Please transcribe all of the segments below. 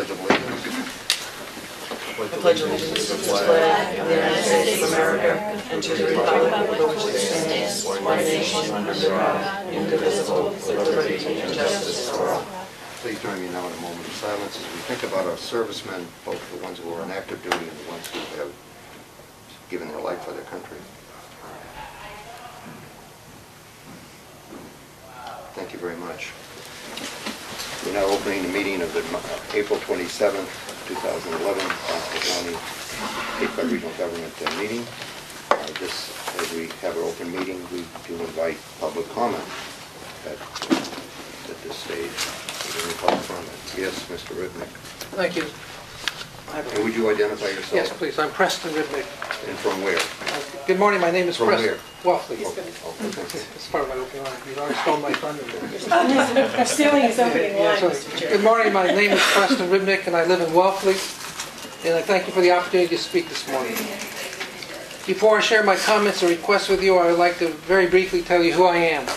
Pledge of Allegiance. I pledge allegiance to the flag of the United States of America and to the republic for which it stands, one nation under God, indivisible, with liberty and justice for all. Please join me now in a moment of silence as we think about our servicemen, both the ones who are on active duty and the ones who have given their life for their country. Thank you very much. We're now opening the meeting of the April 27th, 2011 Barnstable County Cape Cod Regional Government meeting. As we have our open meeting, we do invite public comment at this stage. Any public comment? Yes, Mr. Ribnick. Thank you. And would you identify yourself? Yes, please. I'm Preston Ribnick. And from where? Good morning. My name is From Preston. where? Waffley. It's part of my opening line. You've already stole my thunder. I'm stealing his opening line, Sorry. Mr. Chair. Good morning. My name is Preston Ribnick, and I live in Waffley. And I thank you for the opportunity to speak this morning. Before I share my comments or requests with you, I would like to very briefly tell you who I am.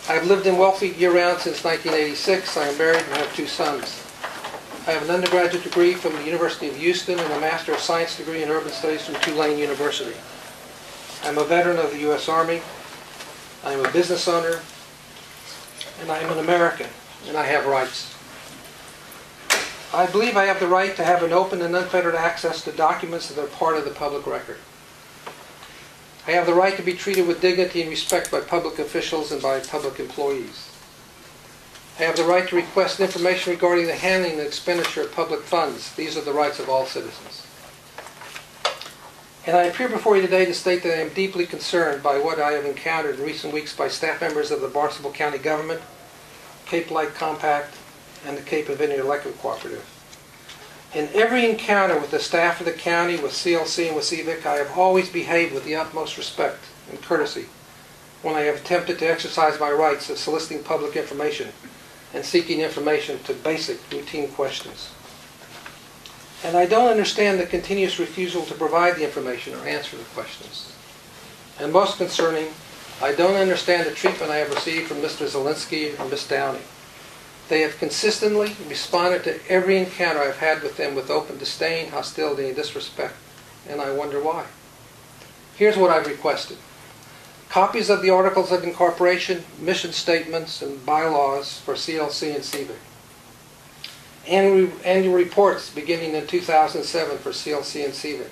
I've lived in Waffley year-round since 1986. I am married and have 2 sons. I have an undergraduate degree from the University of Houston and a Master of Science degree in Urban Studies from Tulane University. I'm a veteran of the U.S. Army. I'm a business owner. And I'm an American. And I have rights. I believe I have the right to have an open and unfettered access to documents that are part of the public record. I have the right to be treated with dignity and respect by public officials and by public employees. I have the right to request information regarding the handling and expenditure of public funds. These are the rights of all citizens. And I appear before you today to state that I am deeply concerned by what I have encountered in recent weeks by staff members of the Barnstable County Government, Cape Light Compact, and the Cape and Vineyard Electric Cooperative. In every encounter with the staff of the county, with CLC and with CVIC, I have always behaved with the utmost respect and courtesy when I have attempted to exercise my rights of soliciting public information and seeking information to basic routine questions. And I don't understand the continuous refusal to provide the information or answer the questions. And most concerning, I don't understand the treatment I have received from Mr. Zielinski and Ms. Downey. They have consistently responded to every encounter I've had with them with open disdain, hostility, and disrespect, and I wonder why. Here's what I've requested. Copies of the Articles of Incorporation, mission statements, and bylaws for CLC and CVIC. Annual reports beginning in 2007 for CLC and CVIC.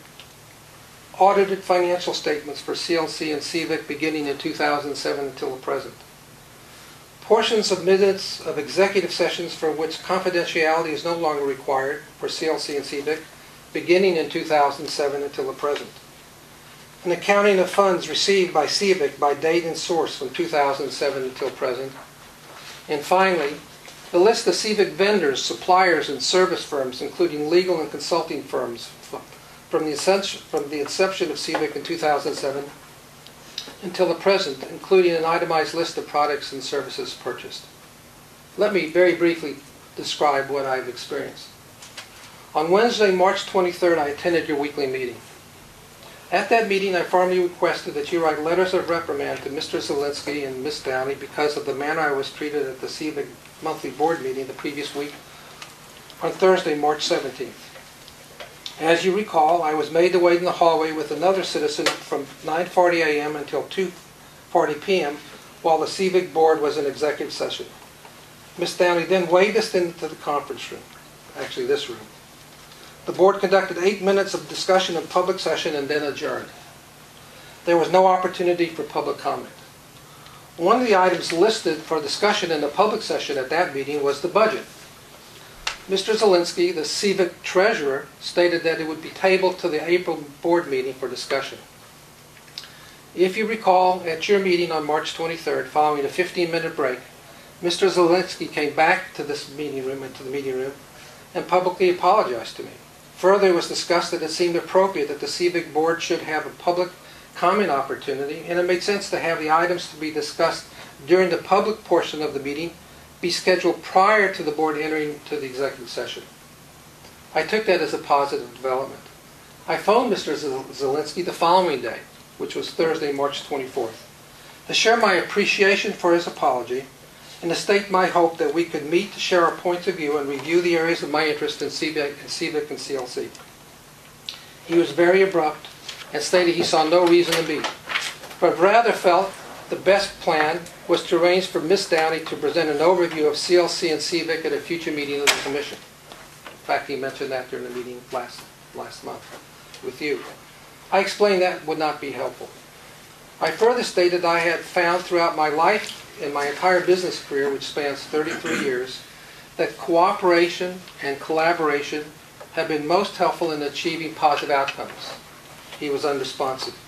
Audited financial statements for CLC and CVIC beginning in 2007 until the present. Portions of minutes of executive sessions for which confidentiality is no longer required for CLC and CVIC beginning in 2007 until the present. An accounting of funds received by CVIC by date and source from 2007 until present. And finally, the list of CVIC vendors, suppliers, and service firms, including legal and consulting firms, from the inception of CVIC in 2007 until the present, including an itemized list of products and services purchased. Let me very briefly describe what I've experienced. On Wednesday, March 23rd, I attended your weekly meeting. At that meeting, I formally requested that you write letters of reprimand to Mr. Zielinski and Ms. Downey because of the manner I was treated at the CVIC monthly board meeting the previous week on Thursday, March 17th. As you recall, I was made to wait in the hallway with another citizen from 9:40 a.m. until 2:40 p.m. while the CVIC board was in executive session. Ms. Downey then waved us into the conference room, actually this room. The board conducted 8 minutes of discussion in public session and then adjourned. There was no opportunity for public comment. One of the items listed for discussion in the public session at that meeting was the budget. Mr. Zielinski, the CVIC treasurer, stated that it would be tabled to the April board meeting for discussion. If you recall, at your meeting on March 23rd, following a 15-minute break, Mr. Zielinski came back to this meeting room, and publicly apologized to me. Further, it was discussed that it seemed appropriate that the CVIC board should have a public comment opportunity, and it made sense to have the items to be discussed during the public portion of the meeting be scheduled prior to the board entering to the executive session. I took that as a positive development. I phoned Mr. Zielinski the following day, which was Thursday, March 24th, to share my appreciation for his apology and to state my hope that we could meet to share our points of view and review the areas of my interest in CVIC and CLC. He was very abrupt and stated he saw no reason to meet, but rather felt the best plan was to arrange for Ms. Downey to present an overview of CLC and CVIC at a future meeting of the Commission. In fact, he mentioned that during the meeting last month with you. I explained that would not be helpful. I further stated I had found throughout my life, in my entire business career, which spans 33 years, that cooperation and collaboration have been most helpful in achieving positive outcomes. He was unresponsive.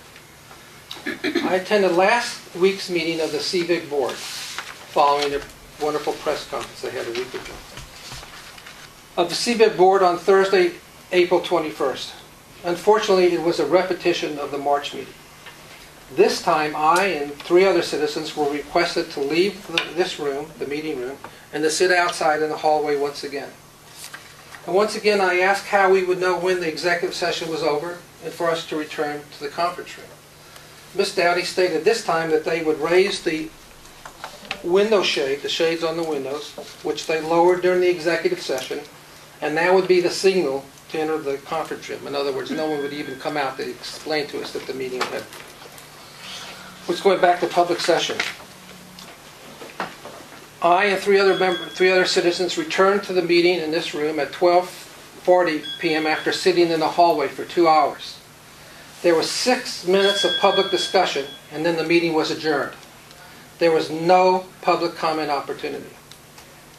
I attended last week's meeting of the CVIC board, following the wonderful press conference they had a week ago, of the CVIC board on Thursday, April 21st. Unfortunately, it was a repetition of the March meeting. This time, I and 3 other citizens were requested to leave this room, the meeting room, and to sit outside in the hallway once again. And once again, I asked how we would know when the executive session was over and for us to return to the conference room. Ms. Dowdy stated this time that they would raise the window shade, the shades on the windows, which they lowered during the executive session, and that would be the signal to enter the conference room. In other words, no one would even come out to explain to us that the meeting was going back to public session. I and 3 other citizens returned to the meeting in this room at 12:40 p.m. after sitting in the hallway for 2 hours. There was 6 minutes of public discussion, and then the meeting was adjourned. There was no public comment opportunity.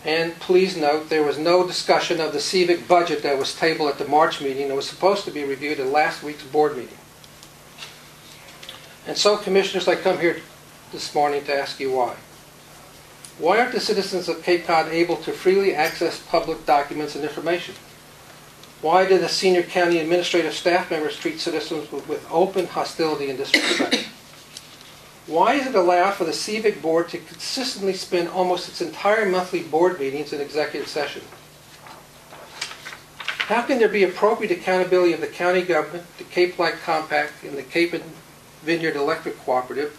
And please note, there was no discussion of the CVIC budget that was tabled at the March meeting and was supposed to be reviewed at last week's board meeting. And so, Commissioners, I come here this morning to ask you why. Why aren't the citizens of Cape Cod able to freely access public documents and information? Why do the senior county administrative staff members treat citizens with open hostility and disrespect? Why is it allowed for the CVIC board to consistently spend almost its entire monthly board meetings in executive session? How can there be appropriate accountability of the county government, the Cape Light Compact, and the Cape Vineyard Electric Cooperative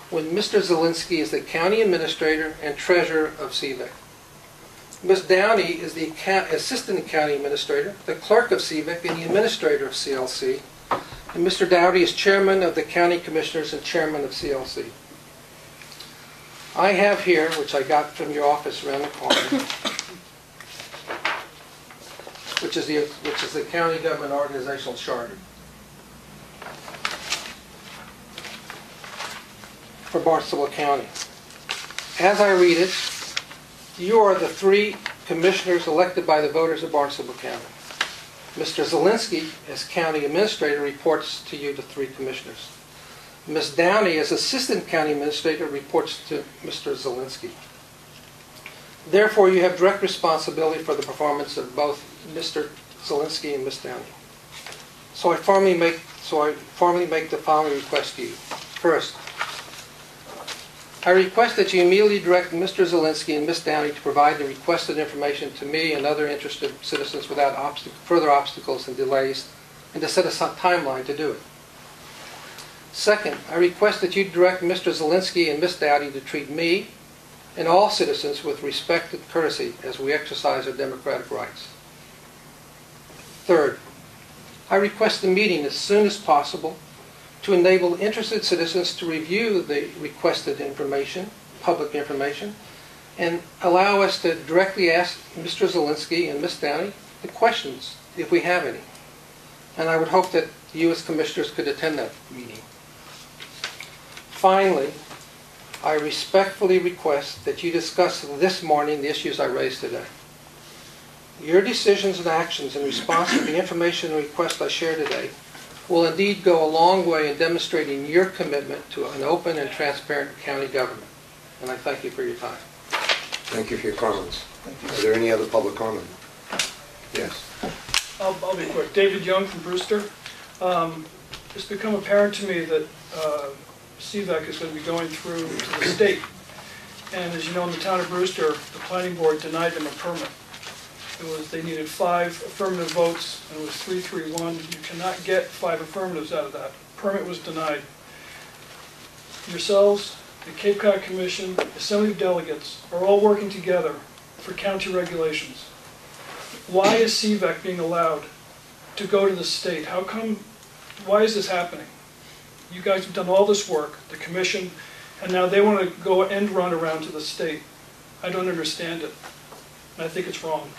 when Mr. Zielinski is the county administrator and treasurer of CVIC? Ms. Downey is the assistant county administrator, the clerk of CVIC, and the administrator of CLC. And Mr. Dowdy is chairman of the county commissioners and chairman of CLC. I have here, which I got from your office around the corner, which is the county government organizational charter for Barnstable County. As I read it, you are the 3 commissioners elected by the voters of Barnstable County. Mr. Zielinski, as county administrator, reports to you, the 3 commissioners. Ms. Downey, as assistant county administrator, reports to Mr. Zielinski. Therefore, you have direct responsibility for the performance of both Mr. Zielinski and Ms. Downey. So I formally make the following request to you. First, I request that you immediately direct Mr. Zielinski and Ms. Downey to provide the requested information to me and other interested citizens without further obstacles and delays, and to set a timeline to do it. Second, I request that you direct Mr. Zielinski and Ms. Downey to treat me and all citizens with respect and courtesy as we exercise our democratic rights. Third, I request a meeting as soon as possible to enable interested citizens to review the requested information, public information, and allow us to directly ask Mr. Zielinski and Ms. Downey the questions, if we have any. And I would hope that you as commissioners could attend that meeting. Finally, I respectfully request that you discuss this morning the issues I raised today. Your decisions and actions in response to the information and request I share today will indeed go a long way in demonstrating your commitment to an open and transparent county government. And I thank you for your time. Thank you for your comments. Are there any other public comment? Yes. I'll be quick. David Young from Brewster. It's become apparent to me that CVEC is going to be going through to the state. And as you know, in the town of Brewster, the planning board denied them a permit. They needed 5 affirmative votes, and it was 3-3-1. You cannot get 5 affirmatives out of that. Permit was denied. Yourselves the Cape Cod Commission, Assembly of Delegates are all working together for county regulations. Why is CVEC being allowed to go to the state? How come, why is this happening? You guys have done all this work, the commission, and now they want to go end run around to the state. I don't understand it, and I think it's wrong.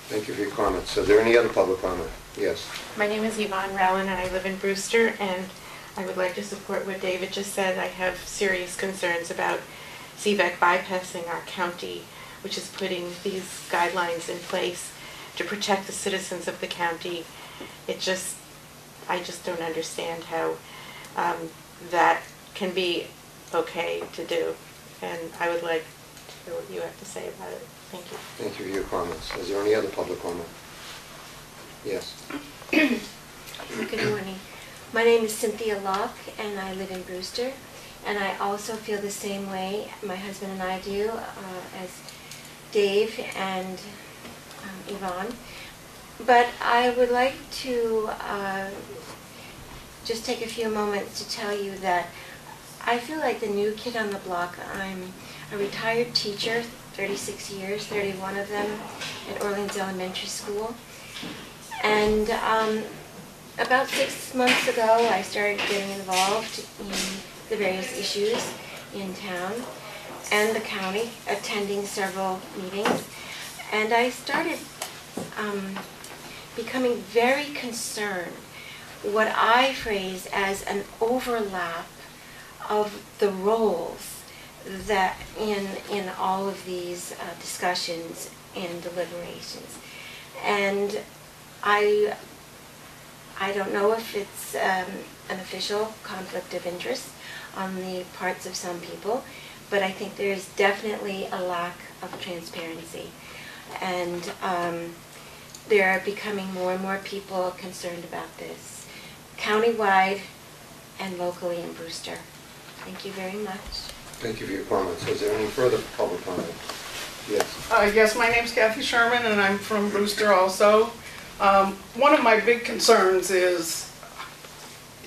Thank you for your comments. Is there any other public comment? Yes. My name is Yvonne Rowan and I live in Brewster, and I would like to support what David just said. I have serious concerns about CVEC bypassing our county, which is putting these guidelines in place to protect the citizens of the county. I just don't understand how that can be okay to do, and I would like to hear what you have to say about it. Thank you. Thank you for your comments. Is there any other public comment? Yes. Good morning. My name is Cynthia Locke, and I live in Brewster. And I also feel the same way, my husband and I do, as Dave and Yvonne. But I would like to just take a few moments to tell you that I feel like the new kid on the block. I'm a retired teacher, 36 years, 31 of them at Orleans Elementary School. And about 6 months ago, I started getting involved in the various issues in town and the county, attending several meetings. And I started becoming very concerned, what I phrase as an overlap of the roles that in all of these discussions and deliberations. And I don't know if it's an official conflict of interest on the parts of some people, but I think there's definitely a lack of transparency. And there are becoming more and more people concerned about this, countywide and locally in Brewster. Thank you very much. Thank you for your comments. Is there any further public comment? Yes. Yes, my name's Kathy Sherman, and I'm from Brewster also. One of my big concerns is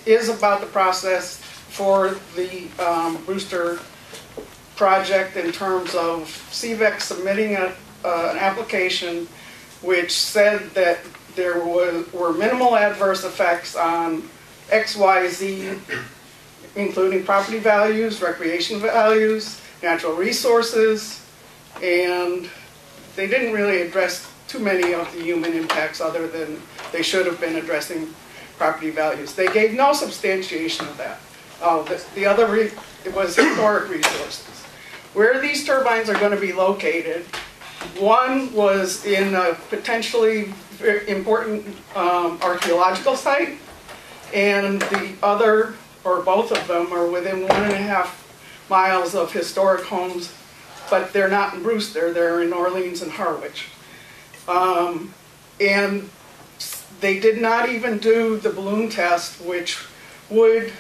about the process for the Brewster project in terms of CVEC submitting an application which said that there were minimal adverse effects on X, Y, Z, including property values, recreation values, natural resources, and they didn't really address too many of the human impacts other than they should have been addressing property values. They gave no substantiation of that. The other, it was historic resources. Where these turbines are going to be located, one was in a potentially important archaeological site, and the other, or both of them, are within 1.5 miles of historic homes, but they're not in Brewster, they're in Orleans and Harwich. And they did not even do the balloon test, which would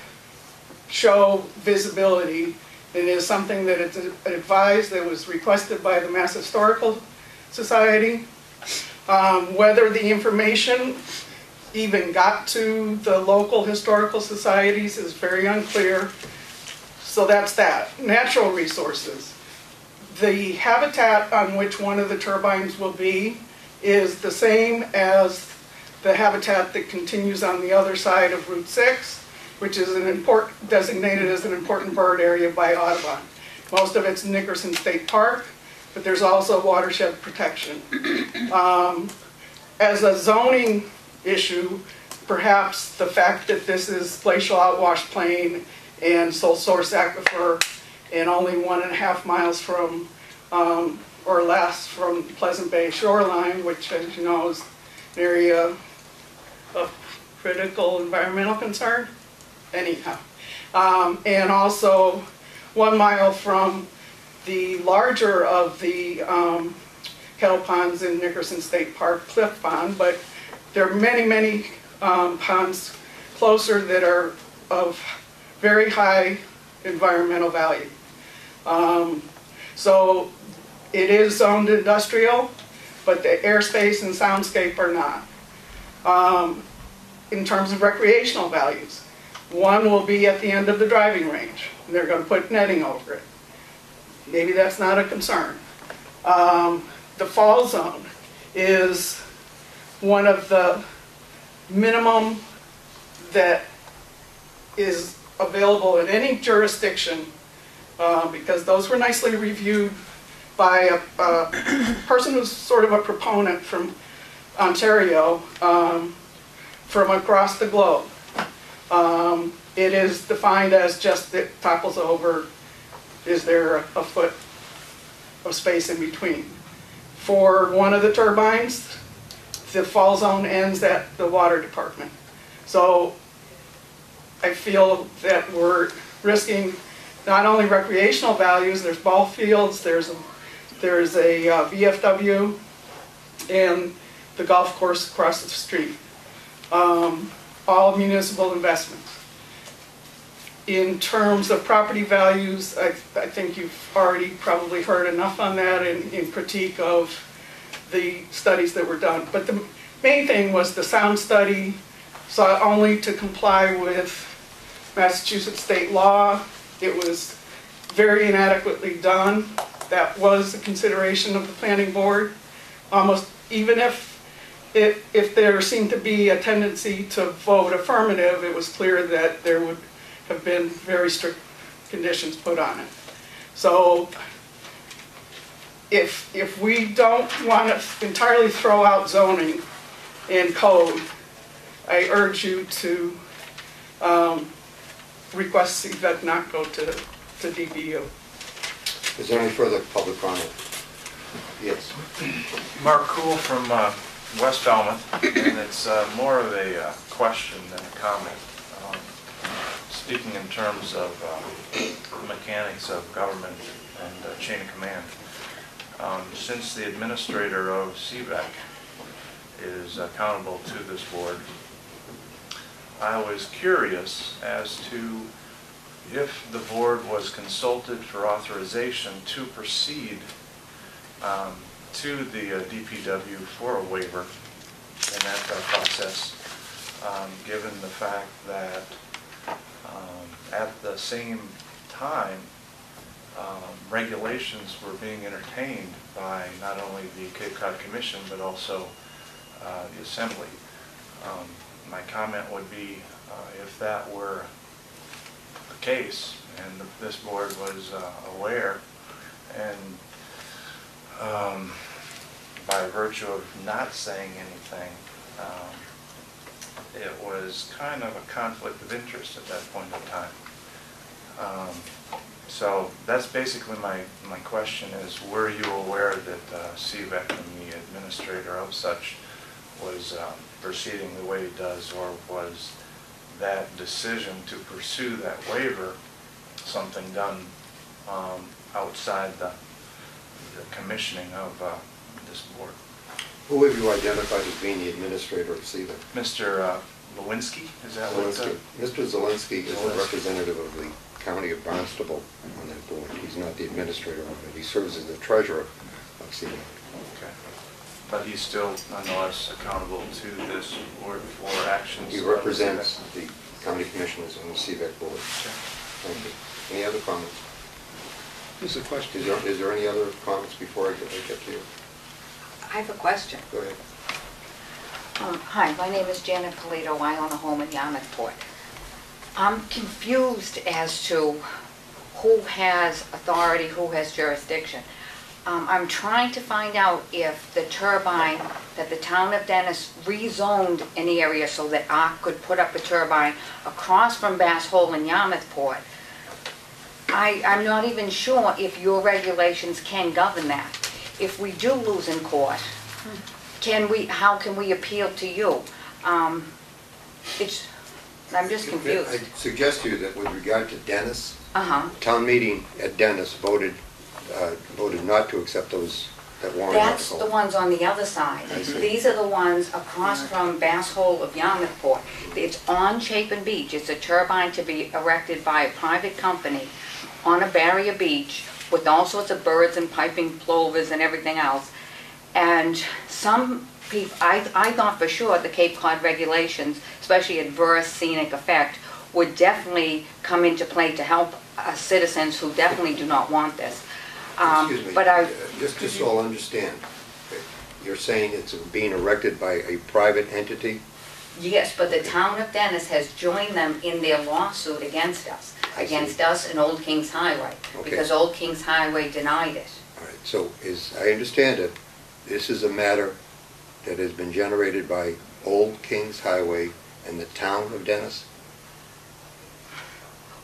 show visibility. It is something that it's advised, that was requested by the Mass Historical Society. Whether the information even got to the local historical societies is very unclear. So that's that. Natural resources. The habitat on which one of the turbines will be is the same as the habitat that continues on the other side of Route 6, which is designated as an important bird area by Audubon. Most of it's Nickerson State Park, but there's also watershed protection. As a zoning issue, perhaps the fact that this is glacial outwash plain and sole source aquifer and only 1.5 miles from or less from Pleasant Bay shoreline, which, as you know, is an area of critical environmental concern. Anyhow, and also 1 mile from the larger of the kettle ponds in Nickerson State Park, Cliff Pond, but there are many, many ponds closer that are of very high environmental value. So it is zoned industrial, but the airspace and soundscape are not. In terms of recreational values, one will be at the end of the driving range. and they're going to put netting over it. Maybe that's not a concern. The fall zone is one of the minimum that is available in any jurisdiction, because those were nicely reviewed by a person who's sort of a proponent from Ontario, from across the globe. It is defined as just it topples over, is there a foot of space in between. For one of the turbines, the fall zone ends at the water department. So I feel that we're risking not only recreational values, there's ball fields, there's a VFW, and the golf course across the street. All municipal investments. In terms of property values, I think you've already probably heard enough on that in critique of the studies that were done. But the main thing was the sound study sought only to comply with Massachusetts state law. It was very inadequately done. That was a consideration of the planning board. Almost even if there seemed to be a tendency to vote affirmative, it was clear that there would have been very strict conditions put on it. So if we don't want to entirely throw out zoning and code, I urge you to request CVEC not go to DBU. Is there any further public comment? Yes. Mark Cool from West Falmouth, and it's more of a question than a comment. Speaking in terms of mechanics of government and chain of command, since the administrator of CVEC is accountable to this board, I was curious as to if the board was consulted for authorization to proceed to the DPW for a waiver in that process, given the fact that at the same time regulations were being entertained by not only the Cape Cod Commission but also the Assembly. My comment would be if that were the case and this board was aware, and by virtue of not saying anything, it was kind of a conflict of interest at that point in time. So that's basically my question is, were you aware that CVEC and the administrator of such was proceeding the way it does, or was that decision to pursue that waiver something done outside the commissioning of this board? Who have you identified as being the administrator of CVEC? Mr. Lewinsky, is that what it's? Mr. Zielinski is a representative of the county of Barnstable on that board. He's not the administrator of it. He serves as the treasurer of CVEC. Okay. But he's still nonetheless accountable to this board for actions. He represents the county commissioners on the CVEC board. Okay. Thank you. Any other comments? This is a question. Is there any other comments before I get to you? I have a question. Go ahead. Hi, my name is Janet Polito. I own a home in Yarmouthport. I'm confused as to who has authority, who has jurisdiction. I'm trying to find out if the turbine that the town of Dennis rezoned an area so that ARC could put up a turbine across from Bass Hole in Yarmouthport. I'm not even sure if your regulations can govern that. If we do lose in court, how can we appeal to you? I'm just confused. I suggest to you that with regard to Dennis, Uh-huh. town meeting at Dennis voted not to accept those, that warrant That's article. the ones on the other side. I see. These are the ones across from Bass Hole of Yarmouthport. It's on Chapin Beach. It's a turbine to be erected by a private company on a barrier beach with all sorts of birds and piping plovers and everything else. And some people, I thought for sure the Cape Cod regulations, especially adverse scenic effect, would definitely come into play to help citizens who definitely do not want this. Excuse me, But I, just so I'll understand, you're saying it's being erected by a private entity? yes, but the town of Dennis has joined them in their lawsuit against us, I see. against us and Old Kings Highway, Okay. because Old Kings Highway denied it. All right, so I understand it, this is a matter that has been generated by Old Kings Highway and the town of Dennis?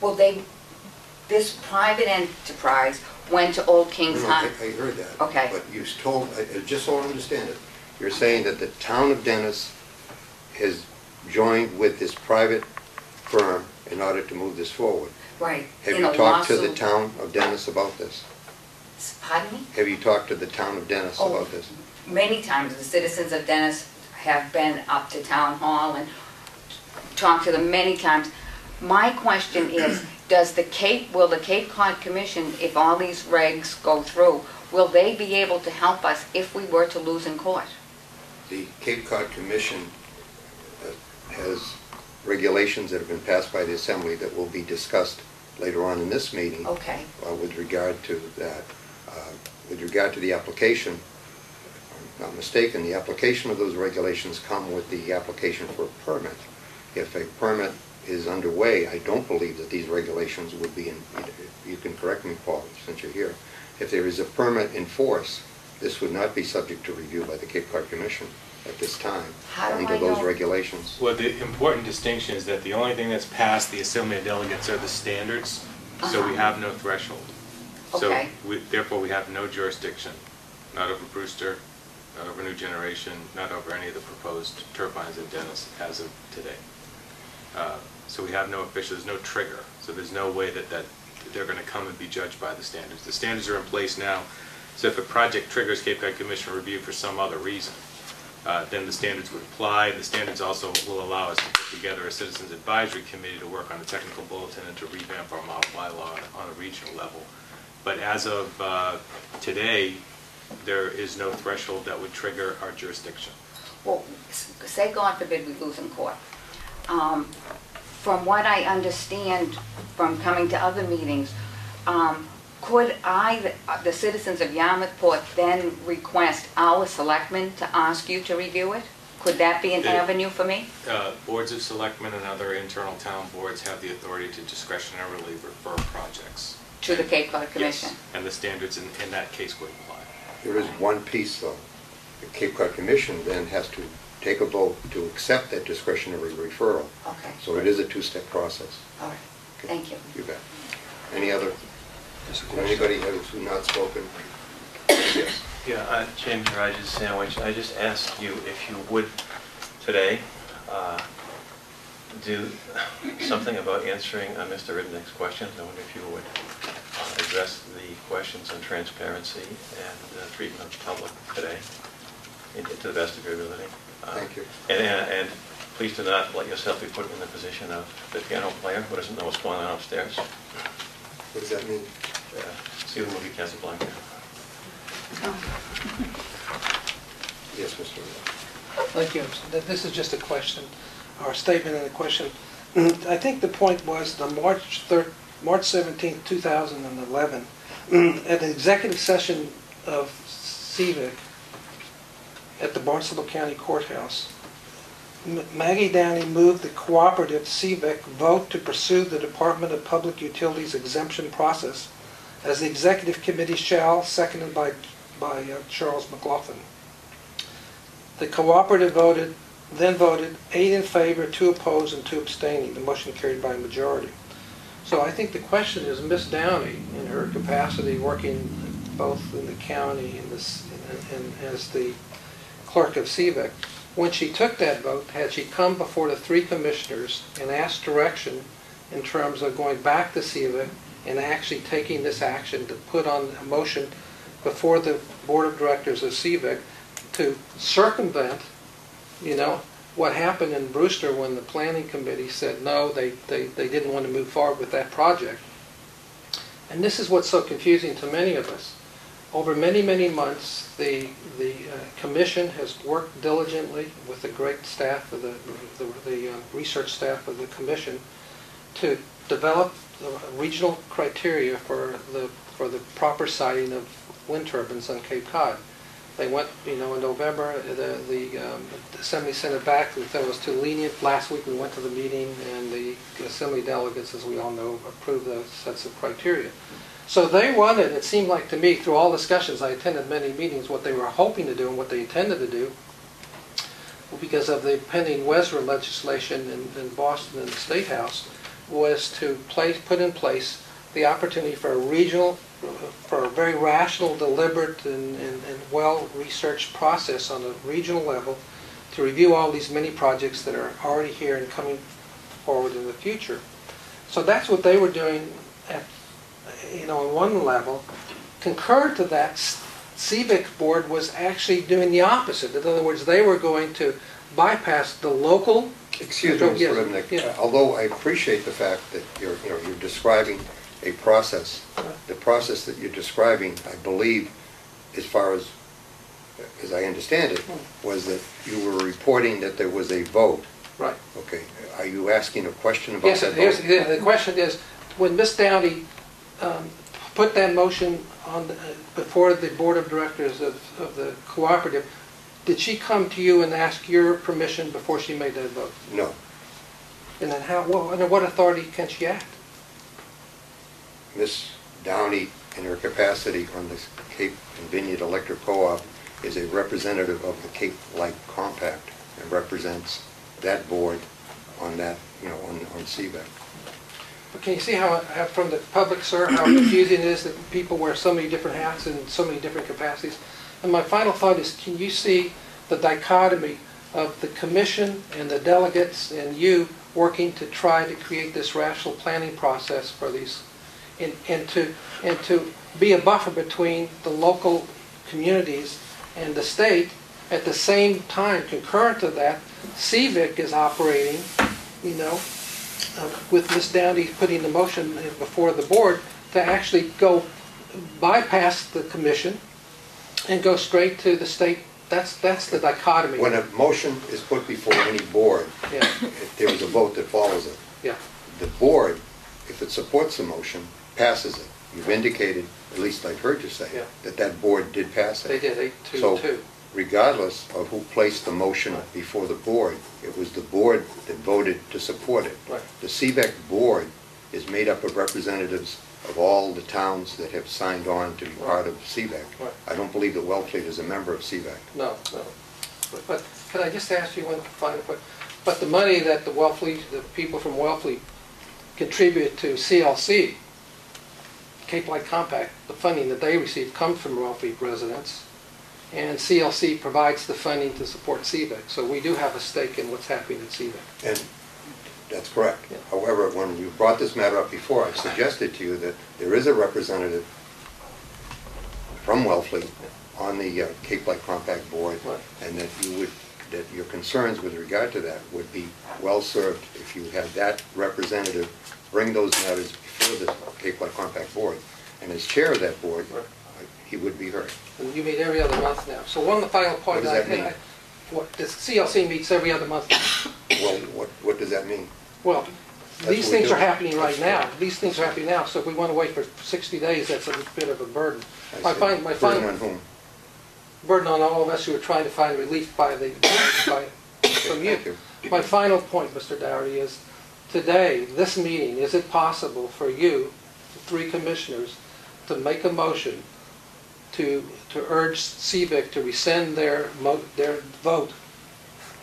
Well, this private enterprise went to Old Kings No, Highway. I heard that. Okay. But you told, just so I understand it, you're saying that the town of Dennis has joined with this private firm in order to move this forward. Right. Have in you a talked to the lawsuit. town of Dennis about this? Pardon me? Have you talked to the town of Dennis Oh. about this? Many times, the citizens of Dennis have been up to town hall and talked to them many times. My question is, will the Cape Cod Commission, if all these regs go through, will they be able to help us if we were to lose in court? The Cape Cod Commission has regulations that have been passed by the Assembly that will be discussed later on in this meeting Okay, with regard to that. With regard to the application, if I'm not mistaken, the application of those regulations come with the application for a permit. If a permit is underway, I don't believe that these regulations would be in, you can correct me, Paul, since you're here. If there is a permit in force, this would not be subject to review by the Cape Cod Commission at this time How do under I those know? regulations. Well, the important distinction is that the only thing that's passed the Assembly of Delegates are the standards, so we have no threshold. Okay. So therefore, we have no jurisdiction, not over Brewster, not over New Generation, not over any of the proposed turbines in Dennis as of today. So we have no official, there's no trigger, so there's no way that they're going to come and be judged by the standards. The standards are in place now, so if a project triggers Cape Cod Commission review for some other reason, then the standards would apply. The standards also will allow us to put together a Citizens Advisory Committee to work on a technical bulletin and to revamp our model bylaw on a regional level. But as of today, there is no threshold that would trigger our jurisdiction. well, say God forbid we lose in court. From what I understand from coming to other meetings, could the citizens of Yarmouthport, then request our selectmen to ask you to review it? Could that be an avenue for me? Boards of selectmen and other internal town boards have the authority to discretionarily refer projects. To the Cape Cod Commission? Yes, and the standards in that case would apply. There is one piece, though. The Cape Cod Commission then has to take a vote to accept that discretionary referral. Okay, So it is a two-step process. all right, thank you. You bet. Any other, anybody who's not spoken? Yes. Yeah, James Rogers Sandwich. I just asked you if you would today do something about answering Mr. Ridnick's questions. I wonder if you would address the questions on transparency and treatment of the public today, to the best of your ability. Thank you. And please do not let yourself be put in the position of the piano player who doesn't know what's going on upstairs. What does that mean? See the movie Casablanca. Yes, Mr. Riddick. Thank you. This is just a question, or a statement and a question. I think the point was the March 17, 2011, at an executive session of CVIC at the Barnstable County Courthouse, Maggie Downey moved the cooperative CVIC vote to pursue the Department of Public Utilities exemption process as the executive committee shall, seconded by Charles McLaughlin. The cooperative then voted 8 in favor, 2 opposed, and 2 abstaining. The motion carried by a majority. So I think the question is, Ms. Downey, in her capacity working both in the county and as the clerk of CVIC, when she took that vote, had she come before the 3 commissioners and asked direction in terms of going back to CVIC and actually taking this action to put on a motion before the board of directors of CVIC to circumvent, what happened in Brewster when the planning committee said no, they didn't want to move forward with that project. And this is what's so confusing to many of us. Over many, many months, the commission has worked diligently with the great staff of the research staff of the commission to develop regional criteria for the proper siting of wind turbines on Cape Cod. They went, in November, the Assembly sent it back, they thought it was too lenient. Last week we went to the meeting and the Assembly delegates, as we all know, approved those sets of criteria. So they wanted, it seemed like to me, through all discussions, I attended many meetings, what they were hoping to do and what they intended to do, because of the pending WESRA legislation in Boston and the State House, was to put in place the opportunity for a regional, for a very rational, deliberate, and well-researched process on a regional level to review all these many projects that are already here and coming forward in the future. So that's what they were doing at, on one level. Concurrent to that, CVIC board was actually doing the opposite. In other words, they were going to bypass the local. Excuse me, Mr. Ribnick. Yeah. Although I appreciate the fact that you're describing a process, the process that you're describing, I believe, as far as I understand it, was that you were reporting that there was a vote. Right. Okay. Are you asking a question about that vote? Yes, the question is, when Ms. Downey put that motion on before the board of directors of the cooperative, did she come to you and ask your permission before she made that vote? No. And then under what authority can she act? Ms. Downey, in her capacity on the Cape and Vineyard Electric Co-op, is a representative of the Cape Light Compact and represents that board on that, on CVEC. But can you see how from the public, sir, how confusing it is that people wear so many different hats in so many different capacities? And my final thought is, can you see the dichotomy of the commission and the delegates and you working to try to create this rational planning process for these, and to be a buffer between the local communities and the state? At the same time, concurrent to that, CVIC is operating, with Ms. Downey putting the motion before the board to actually go bypass the commission and go straight to the state. That's the dichotomy. When a motion is put before any board, Yeah. there is a vote that follows it. Yeah. The board, if it supports the motion, passes it. You've indicated, at least I've heard you say, Yeah. that board did pass it. They did 8-2-2. So, regardless of who placed the motion before the board, it was the board that voted to support it. Right. The CVEC board is made up of representatives of all the towns that have signed on to be part of CVEC. Right. I don't believe that Wellfleet is a member of CVEC. No. But could I just ask you one final question? But the money that the people from Wellfleet contribute to CLC, Cape Light Compact, the funding that they receive comes from Wellfleet residents, and CLC provides the funding to support CVEC. So we do have a stake in what's happening at CVEC. And that's correct. Yeah. However, when you brought this matter up before, I suggested to you that there is a representative from Wellfleet on the Cape Light Compact board, Right. and that that your concerns with regard to that would be well served if you had that representative bring those matters before the Cape Light Compact board. And as chair of that board, Right. he would be heard. And you meet every other month now. So one final point. What does that mean? The CLC meets every other month. Well, what does that mean? Well, That's these what we things do. are happening right now. These things are happening now. So if we want to wait for 60 days, that's a bit of a burden. I see. Burden on final whom? burden on all of us who are trying to find relief from you. Thank you. My final point, Mr. Dougherty, is today, this meeting, is it possible for you, the three commissioners, to make a motion to urge CVIC to rescind their vote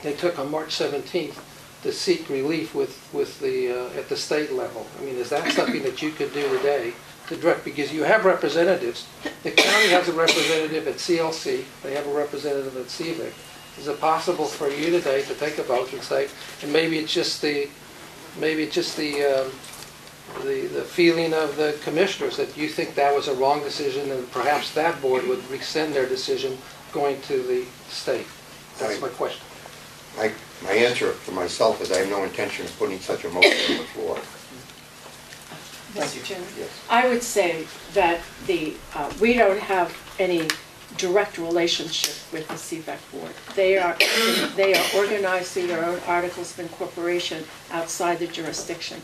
they took on March 17th to seek relief with the at the state level? I mean, is that something that you could do today to direct? Because you have representatives. The county has a representative at CLC. They have a representative at CVIC. Is it possible for you today to take a vote and say, and maybe it's just the feeling of the commissioners that you think that was a wrong decision, and perhaps that board would rescind their decision going to the state? That's my question. My answer for myself is I have no intention of putting such a motion on the floor. Mr. Chairman? Yes. I would say that we don't have any direct relationship with the CVEC board. They are organized through their own articles of incorporation outside the jurisdiction.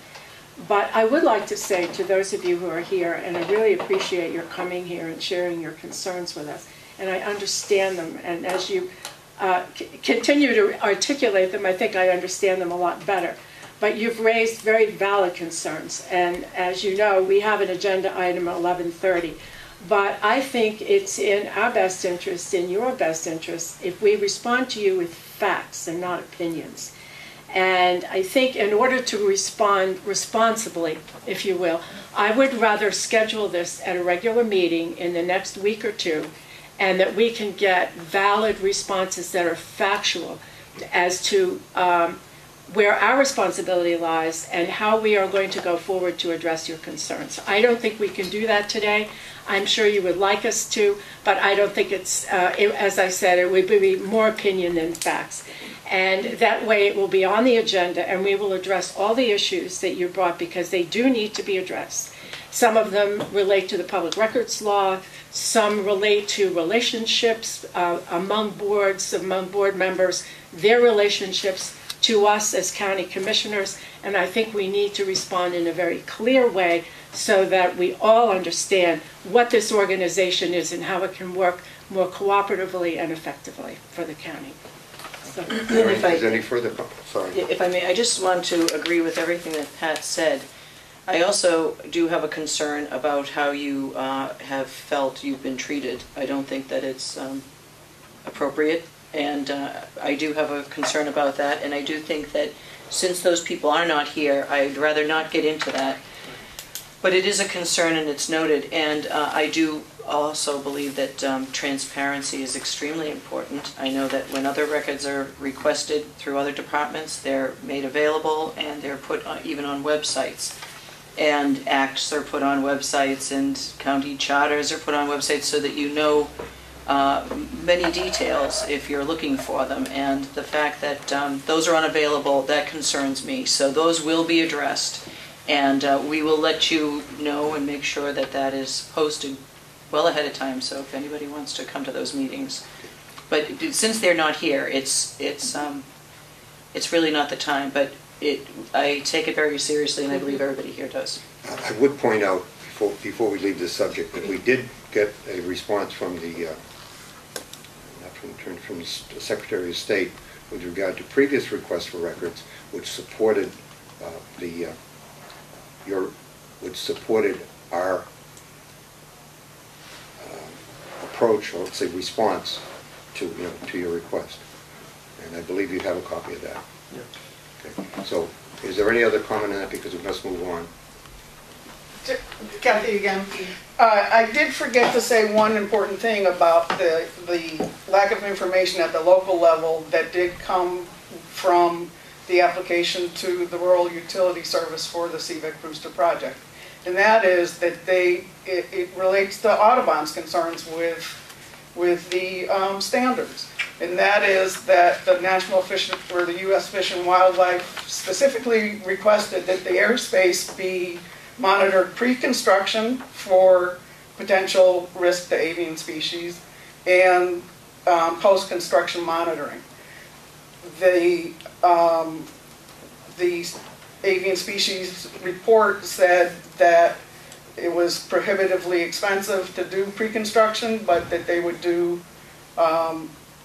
But I would like to say to those of you who are here, and I really appreciate your coming here and sharing your concerns with us, and I understand them, and as you continue to articulate them, I think I understand them a lot better. But you've raised very valid concerns, and as you know, we have an agenda item at 11:30. But I think it's in our best interest, in your best interest, if we respond to you with facts and not opinions. And I think in order to respond responsibly, if you will, I would rather schedule this at a regular meeting in the next week or two, and that we can get valid responses that are factual as to where our responsibility lies and how we are going to go forward to address your concerns. I don't think we can do that today. I'm sure you would like us to, but I don't think it's, as I said, it would be more opinion than facts. And that way it will be on the agenda, and we will address all the issues that you brought, because they do need to be addressed. Some of them relate to the public records law, some relate to relationships among boards, among board members, their relationships to us as county commissioners, and I think we need to respond in a very clear way so that we all understand what this organization is and how it can work more cooperatively and effectively for the county. So. Is there any further, sorry. If I may, I just want to agree with everything that Pat said. I also do have a concern about how you have felt you've been treated. I don't think that it's appropriate, and I do have a concern about that, and I do think that since those people are not here, I'd rather not get into that. But it is a concern, and it's noted, and I do also believe that transparency is extremely important. I know that when other records are requested through other departments, they're made available, and they're put even on websites. And acts are put on websites, and county charters are put on websites, so that you know many details if you're looking for them. And the fact that those are unavailable, that concerns me. So those will be addressed, and we will let you know and make sure that that is posted well ahead of time, so if anybody wants to come to those meetings. But since they're not here, it's really not the time, but I take it very seriously, and I believe everybody here does. I would point out, before we leave this subject, that we did get a response from the Secretary of State with regard to previous requests for records, which supported our approach, or let's say response to your request. And I believe you have a copy of that. Yeah. Okay. So, is there any other comment on that, because we must move on? Kathy again. I did forget to say one important thing about the lack of information at the local level that did come from the application to the Rural Utility Service for the CVEC Brewster project. And that is that it relates to Audubon's concerns with the standards. And that is that the National Fish, or the U.S. Fish and Wildlife specifically requested that the airspace be monitored pre-construction for potential risk to avian species and post-construction monitoring. The avian species report said that it was prohibitively expensive to do pre-construction, but that they would do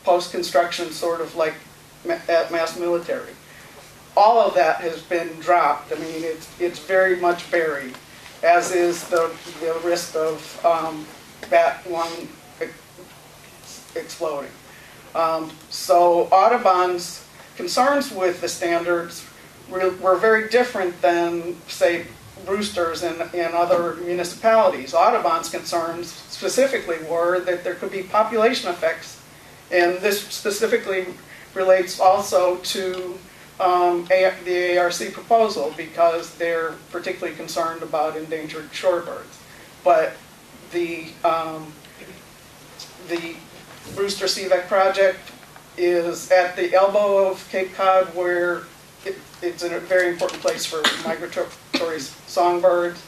post-construction sort of like at Mass Military. All of that has been dropped. I mean, it's very much buried, as is the risk of bat lung exploding. So Audubon's concerns with the standards were very different than, say, Brewster's and other municipalities. Audubon's concerns specifically were that there could be population effects, and this specifically relates also to the ARC proposal, because they're particularly concerned about endangered shorebirds. But the Brewster CVEC project is at the elbow of Cape Cod, where it's a very important place for migratory songbirds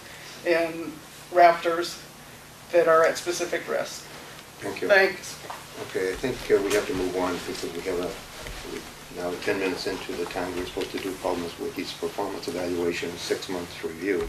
and raptors that are at specific risk. Thank you. Thanks. Okay, I think we have to move on, because we have Now, 10 minutes into the time we're supposed to do Paul Wicky's performance evaluation, 6 months review,